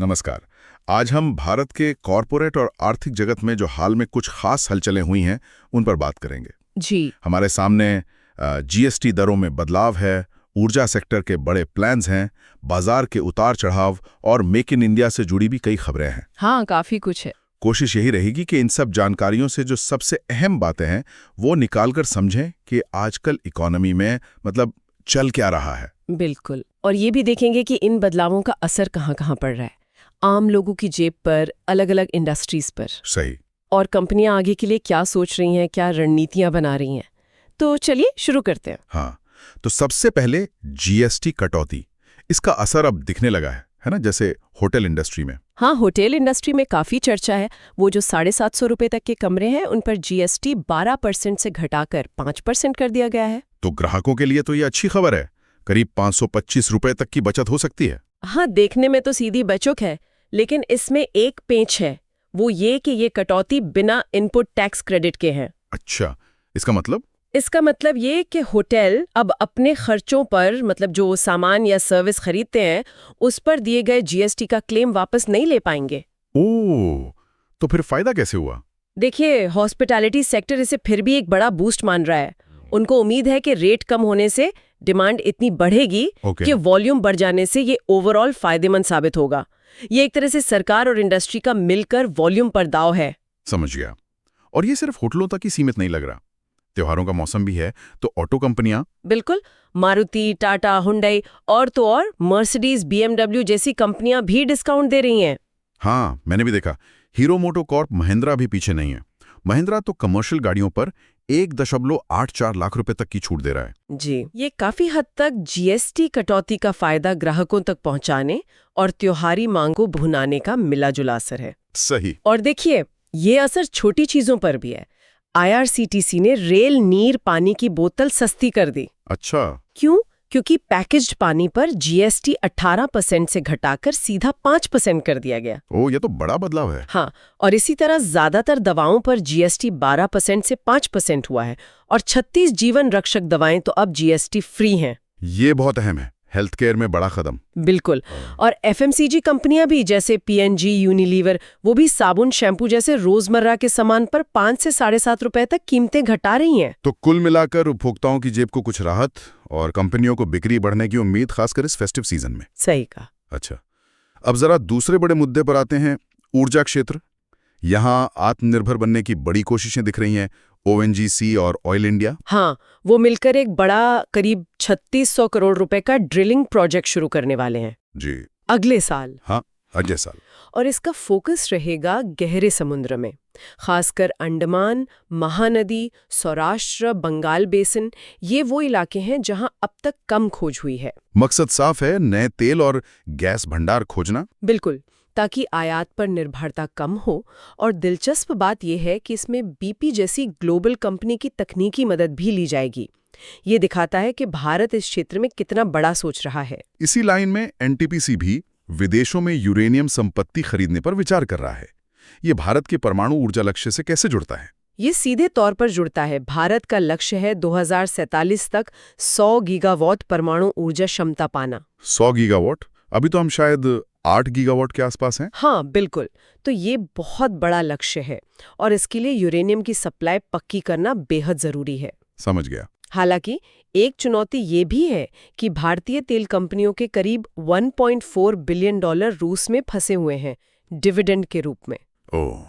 नमस्कार। आज हम भारत के कॉरपोरेट और आर्थिक जगत में जो हाल में कुछ खास हलचलें हुई हैं उन पर बात करेंगे। जी। हमारे सामने जीएसटी दरों में बदलाव है, ऊर्जा सेक्टर के बड़े प्लान्स हैं, बाजार के उतार चढ़ाव और मेक इन इंडिया से जुड़ी भी कई खबरें हैं। हाँ, काफी कुछ है। कोशिश यही रहेगी कि इन सब जानकारियों से जो सबसे अहम बातें हैं वो निकालकर समझें कि आजकल इकोनॉमी में चल क्या रहा है। बिल्कुल। और ये भी देखेंगे कि इन बदलावों का असर कहाँ-कहाँ पड़ रहा है, आम लोगों की जेब पर, अलग-अलग इंडस्ट्रीज पर। सही। और कंपनियां आगे के लिए क्या सोच रही हैं, क्या रणनीतियां बना रही हैं। तो चलिए शुरू करते हैं। हाँ, तो सबसे पहले जीएसटी कटौती, इसका असर अब दिखने लगा है ना, जैसे होटल इंडस्ट्री में। हाँ, होटल इंडस्ट्री में काफी चर्चा है। वो जो 750 रुपए तक के कमरे हैं उन पर जीएसटी 12% से घटाकर 5% कर दिया गया है। तो ग्राहकों के लिए तो ये अच्छी खबर है, करीब 525 रुपए तक की बचत हो सकती है। हाँ, देखने में तो सीधी बचत है, लेकिन इसमें एक पेंच है, वो ये कि ये कटौती बिना इनपुट टैक्स क्रेडिट के हैं। अच्छा, इसका मतलब? इसका मतलब ये कि होटल अब अपने खर्चों पर, जो सामान या सर्विस खरीदते हैं, उस पर दिए गए जीएसटी का क्लेम वापस नहीं ले पाएंगे। ओह, तो फिर फायदा कैसे हुआ? देखिए, हॉस्पिटैलिटी सेक्टर इसे फिर भी एक बड़ा बूस्ट मान रहा है। उनको उम्मीद है कि रेट कम होने से डिमांड इतनी बढ़ेगी कि वॉल्यूम बढ़ जाने से ये ओवरऑल फायदेमंद साबित होगा। ये एक तरह से सरकार और इंडस्ट्री का मिलकर वॉल्यूम पर दाव है। समझ गया। और ये सिर्फ होटलों तक ही सीमित नहीं लग रहा, त्योहारों का मौसम भी है, तो ऑटो कंपनियां? बिल्कुल, मारुति, टाटा, हुंडई और तो और मर्सिडीज, बीएमडब्ल्यू जैसी कंपनियां भी डिस्काउंट दे रही हैं। हाँ, मैंने भी देखा। हीरो मोटोकॉर्प, महिंद्रा भी पीछे नहीं है। महिंद्रा तो कमर्शियल गाड़ियों पर 1.84 लाख रुपए तक की छूट दे रहा है। जी, ये काफी हद तक जीएसटी कटौती का फायदा ग्राहकों तक पहुंचाने और त्योहारी मांग को भुनाने का मिला-जुला असर है। सही। और देखिए, ये असर छोटी चीजों पर भी है। आईआरसीटीसी ने रेल नीर पानी की बोतल सस्ती कर दी। अच्छा। क्यों? क्योंकि पैकेज्ड पानी पर जीएसटी 18% से घटाकर सीधा 5% कर दिया गया। ओह, ये तो बड़ा बदलाव है। हाँ, और इसी तरह ज्यादातर दवाओं पर जीएसटी 12% से 5% हुआ है और 36 जीवन रक्षक दवाएं तो अब जीएसटी फ्री हैं। ये बहुत अहम है, हेल्थ केयर में बड़ा कदम। बिल्कुल। और एफएमसीजी कंपनियां भी, जैसे पीएनजी, यूनिलीवर, वो भी साबुन, शैम्पू जैसे रोजमर्रा के सामान पर 5 से 7.5 रुपए तक कीमतें घटा रही हैं। तो कुल मिलाकर उपभोक्ताओं की जेब को कुछ राहत और कंपनियों को बिक्री बढ़ने की उम्मीद, खासकर इस फेस्टिव सीजन में। सही कहा। अच्छा, अब जरा दूसरे बड़े मुद्दे पर आते हैं, ऊर्जा क्षेत्र। यहाँ आत्मनिर्भर बनने की बड़ी कोशिशें दिख रही हैं, ओएनजीसी और ऑयल इंडिया। हाँ, वो मिलकर एक बड़ा करीब 3600 करोड़ रुपए का ड्रिलिंग प्रोजेक्ट शुरू करने वाले हैं जी, अगले साल। हाँ, अगले साल। और इसका फोकस रहेगा गहरे समुद्र में, खासकर अंडमान, महानदी, सौराष्ट्र, बंगाल बेसिन। ये वो इलाके हैं जहां अब तक कम खोज हुई है। मकसद साफ है, नए तेल और गैस भंडार खोजना। बिल्कुल, ताकि आयात पर निर्भरता कम हो। और दिलचस्प बात यह है कि इसमें बीपी जैसी ग्लोबल कंपनी की तकनीकी मदद भी ली जाएगी। ये दिखाता है कि भारत इस क्षेत्र में कितना बड़ा सोच रहा है। इसी लाइन में एनटीपीसी भी विदेशों में यूरेनियम संपत्ति खरीदने पर विचार कर रहा है। ये भारत के परमाणु ऊर्जा लक्ष्य से कैसे जुड़ता है? ये सीधे तौर पर जुड़ता है। भारत का लक्ष्य है 2047 तक 100 गीगावाट परमाणु ऊर्जा क्षमता पाना। 100 गीगावाट? अभी तो हम शायद 8 गीगावाट के आसपास हैं। हाँ, बिल्कुल। तो ये बहुत बड़ा लक्ष्य है और इसके लिए यूरेनियम की सप्लाई पक्की करना बेहद जरूरी है। समझ गया। हालांकि एक चुनौती ये भी है कि भारतीय तेल कंपनियों के करीब $1.4 बिलियन रूस में फंसे हुए हैं डिविडेंड के रूप में। ओह,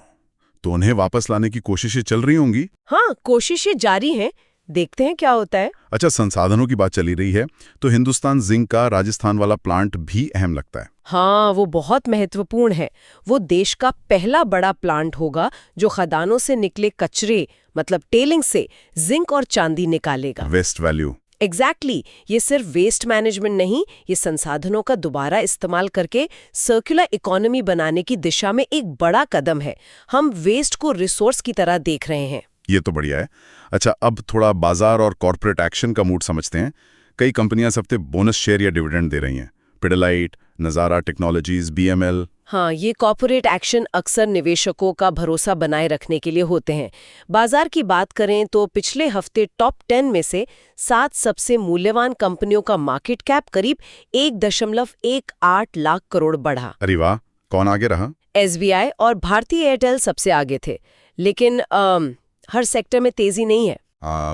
तो उन्हें वापस लाने की कोशिशें चल रही होंगी? हाँ, कोशिशें जारी हैं। देखते हैं क्या होता है। अच्छा, संसाधनों की बात चली रही है तो हिंदुस्तान जिंक का राजस्थान वाला प्लांट भी अहम लगता है। हाँ, वो बहुत महत्वपूर्ण है। वो देश का पहला बड़ा प्लांट होगा जो खदानों से निकले कचरे, टेलिंग से जिंक और चांदी निकालेगा। Waste value. एग्जैक्टली। ये सिर्फ वेस्ट मैनेजमेंट नहीं, ये संसाधनों का दोबारा इस्तेमाल करके सर्कुलर इकोनॉमी बनाने की दिशा में एक बड़ा कदम है। हम वेस्ट को रिसोर्स की तरह देख रहे हैं। ये तो बढ़िया है। अच्छा, अब थोड़ा बाजार और कॉर्पोरेट एक्शन का मूड समझते हैं। कई कंपनियां इस हफ्ते बोनस शेयर या डिविडेंड दे रही हैं। पिडिलाइट, नजारा टेक्नोलॉजीज, बीएमएल। हाँ, ये कॉर्पोरेट एक्शन अक्सर निवेशकों का भरोसा बनाए रखने के लिए होते हैं। बाजार की बात करें तो पिछले हफ्ते टॉप 10 में से 7 सबसे मूल्यवान कंपनियों का मार्केट कैप करीब 1.18 लाख करोड़ बढ़ा। अरे वाह, कौन आगे रहा? SBI और भारती एयरटेल सबसे आगे थे, लेकिन हर सेक्टर में तेजी नहीं है।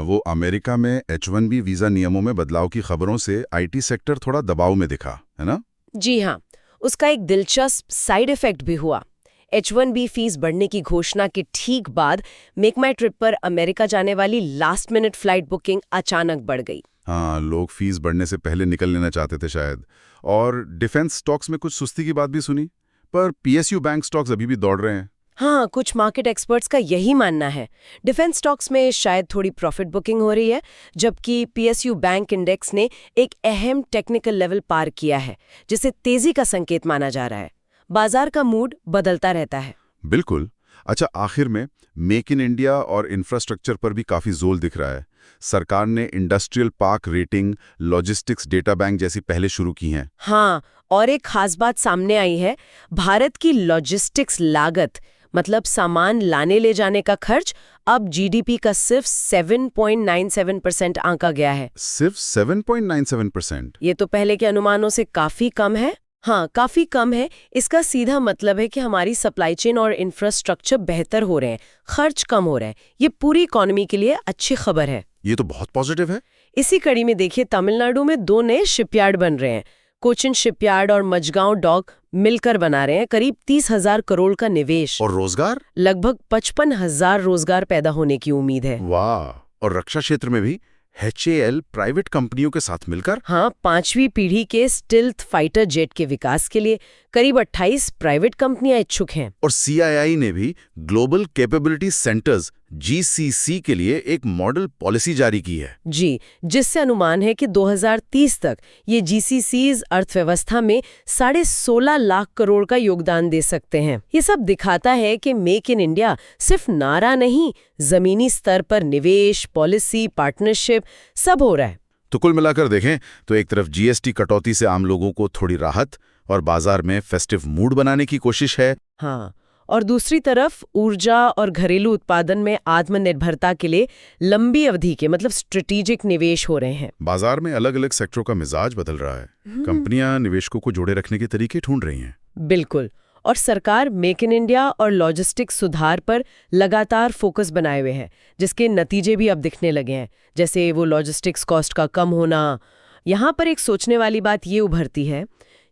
वो अमेरिका में H-1B वीजा नियमों में बदलाव की खबरों से IT सेक्टर थोड़ा दबाव में दिखा, है ना? जी हाँ, उसका एक दिलचस्प साइड इफेक्ट भी हुआ। H-1B फीस बढ़ने की घोषणा के ठीक बाद मेक माई ट्रिप पर अमेरिका जाने वाली लास्ट मिनट फ्लाइट बुकिंग अचानक बढ़ गई। हाँ, लोग फीस बढ़ने से पहले निकल लेना चाहते थे शायद। और डिफेंस स्टॉक्स में कुछ सुस्ती की बात भी सुनी, पर PSU बैंक स्टॉक्स अभी भी दौड़ रहे हैं। हाँ, कुछ मार्केट एक्सपर्ट्स का यही मानना है। डिफेंस स्टॉक्स में शायद थोड़ी प्रॉफिट बुकिंग हो रही है, जबकि PSU बैंक इंडेक्स ने एक अहम टेक्निकल लेवल पार किया है, जिसे तेजी का संकेत माना जा रहा है। बाजार का मूड बदलता रहता है। बिल्कुल। अच्छा, आखिर में मेक इन इंडिया और इंफ्रास्ट्रक्चर पर भी काफी जोर दिख रहा है। सरकार ने industrial park rating, logistics data bank जैसी पहले शुरू की हैं। हाँ, और एक खास बात सामने आई है। भारत की लॉजिस्टिक्स लागत, मतलब सामान लाने ले जाने का खर्च, अब GDP का सिर्फ 7.97% आंका गया है। सिर्फ 7.97%? ये तो पहले के अनुमानों से काफी कम है। हाँ, काफी कम है। इसका सीधा मतलब है कि हमारी सप्लाई चेन और इंफ्रास्ट्रक्चर बेहतर हो रहे हैं, खर्च कम हो रहा है। ये पूरी इकोनॉमी के लिए अच्छी खबर है। ये तो बहुत पॉजिटिव है। इसी कड़ी में देखिए, तमिलनाडु में 2 नए शिपयार्ड बन रहे हैं। कोचिन शिपयार्ड और मजगांव डॉक मिलकर बना रहे हैं करीब 30,000 करोड़ का निवेश। और रोजगार? लगभग 55,000 रोजगार पैदा होने की उम्मीद है। वाह! और रक्षा क्षेत्र में भी HAL प्राइवेट कंपनियों के साथ मिलकर? हाँ, 5वीं पीढ़ी के स्टिल्थ फाइटर जेट के विकास के लिए करीब 28 प्राइवेट कंपनियां इच्छुक हैं। और CII ने भी ग्लोबल कैपेबिलिटी सेंटर्स GCC के लिए एक मॉडल पॉलिसी जारी की है। जी, जिससे अनुमान है कि 2030 तक ये GCCs अर्थव्यवस्था में 16.5 लाख करोड़ का योगदान दे सकते हैं। ये सब दिखाता है कि मेक इन इंडिया सिर्फ नारा नहीं, जमीनी स्तर पर निवेश, पॉलिसी, पार्टनरशिप सब हो रहा है। तो कुल मिलाकर देखें तो एक तरफ GST कटौती से आम लोगों को थोड़ी राहत और बाजार में फेस्टिव मूड बनाने की कोशिश है। हाँ, और दूसरी तरफ ऊर्जा और घरेलू उत्पादन में आत्मनिर्भरता के लिए लंबी अवधि के, मतलब स्ट्रेटेजिक निवेश हो रहे हैं। बाजार में अलग अलग सेक्टरों का मिजाज बदल रहा है। कंपनियां निवेशकों को जोड़े रखने के तरीके ढूंढ रही हैं। बिल्कुल। और सरकार मेक इन इंडिया और लॉजिस्टिक्स सुधार पर लगातार फोकस बनाए हुए है, जिसके नतीजे भी अब दिखने लगे हैं, जैसे वो लॉजिस्टिक्स कॉस्ट का कम होना। यहाँ पर एक सोचने वाली बात ये उभरती है,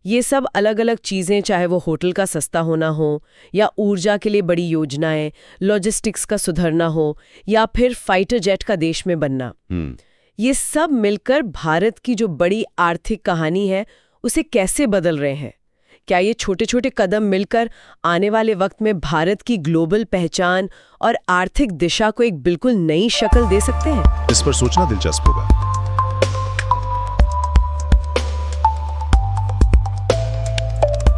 ये सब अलग अलग चीज़ें, चाहे वो होटल का सस्ता होना हो या ऊर्जा के लिए बड़ी योजनाएं, लॉजिस्टिक्स का सुधरना हो या फिर फाइटर जेट का देश में बनना, ये सब मिलकर भारत की जो बड़ी आर्थिक कहानी है उसे कैसे बदल रहे हैं। क्या ये छोटे छोटे कदम मिलकर आने वाले वक्त में भारत की ग्लोबल पहचान और आर्थिक दिशा को एक बिल्कुल नई शक्ल दे सकते हैं? इस पर सोचना दिलचस्प होगा।